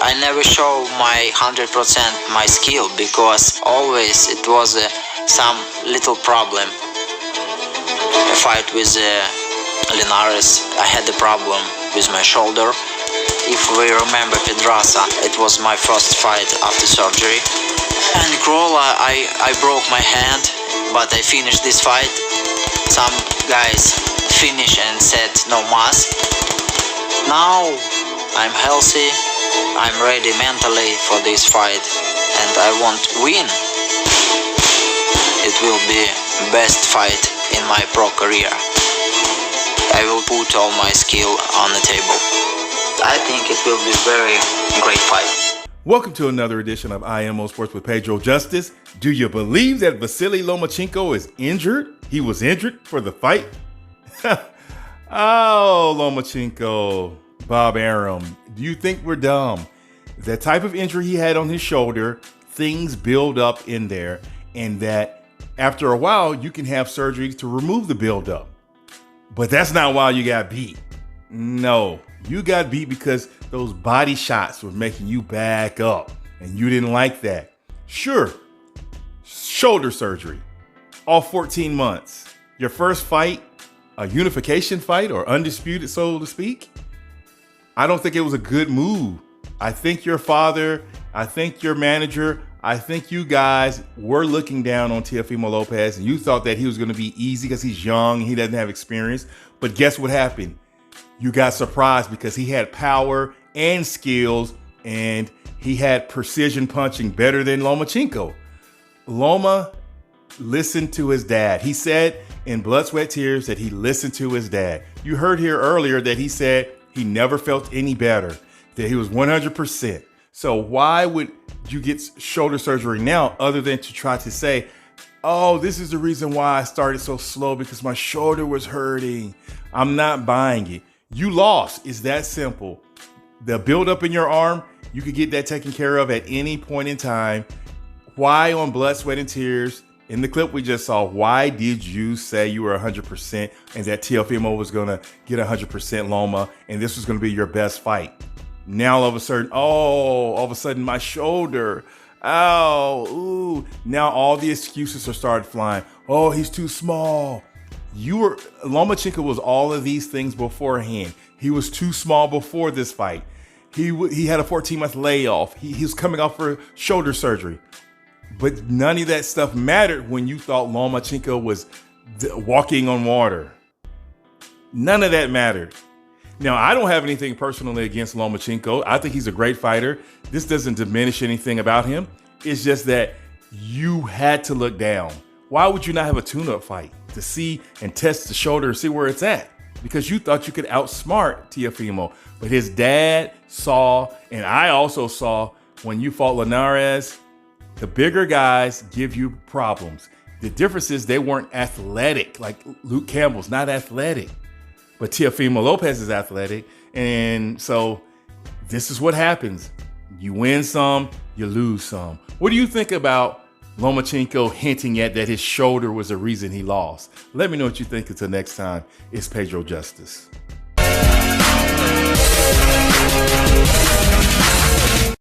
I never show my 100% my skill because always it was some little problem. A fight with Linares, I had a problem with my shoulder. If we remember Pedraza, it was my first fight after surgery. And Grola, I broke my hand, but I finished this fight. Some guys finished and said no mas. Now I'm healthy, I'm ready mentally for this fight, and I want to win. It will be best fight in my pro career. I will put all my skill on the table. I think it will be very great fight. Welcome to another edition of IMO Sports with Pedro Justice. Do you believe that Vasily Lomachenko is injured? He was injured for the fight? Oh, Lomachenko, Bob Arum, do you think we're dumb? The type of injury he had on his shoulder, things build up in there, and that after a while, you can have surgery to remove the buildup. But that's not why you got beat. No, you got beat because those body shots were making you back up, and you didn't like that. Sure, shoulder surgery, all 14 months. Your first fight, a unification fight or undisputed, so to speak. I don't think it was a good move. I think your father, I think your manager, I think you guys were looking down on Teofimo Lopez, and you thought that he was going to be easy because he's young, he doesn't have experience. But guess what happened? You got surprised because he had power and skills, and he had precision punching better than Lomachenko. Loma listened to his dad. He said in Blood, Sweat, Tears that he listened to his dad. You heard here earlier that he said he never felt any better, that he was 100%. So why would you get shoulder surgery now other than to try to say, oh, this is the reason why I started so slow because my shoulder was hurting. I'm not buying it. You lost. It's that simple. The buildup in your arm, you could get that taken care of at any point in time. Why on Blood, Sweat, and Tears, in the clip we just saw, why did you say you were 100% and that Teofimo was going to get 100% Loma and this was going to be your best fight? Now all of a sudden my shoulder, ow, ooh. Now all the excuses are started flying. Oh, he's too small. Lomachenko was all of these things beforehand. He was too small before this fight. He had a 14-month layoff. He was coming off for shoulder surgery. But none of that stuff mattered when you thought Lomachenko was walking on water. None of that mattered. Now, I don't have anything personally against Lomachenko. I think he's a great fighter. This doesn't diminish anything about him. It's just that you had to look down. Why would you not have a tune-up fight to see and test the shoulder and see where it's at? Because you thought you could outsmart Teofimo. But his dad saw, and I also saw, when you fought Linares, the bigger guys give you problems. The difference is they weren't athletic, like Luke Campbell's not athletic. But Teofimo Lopez is athletic, and so this is what happens. You win some, you lose some. What do you think about Lomachenko hinting at that his shoulder was the reason he lost? Let me know what you think. Until next time, it's Pedro Justice.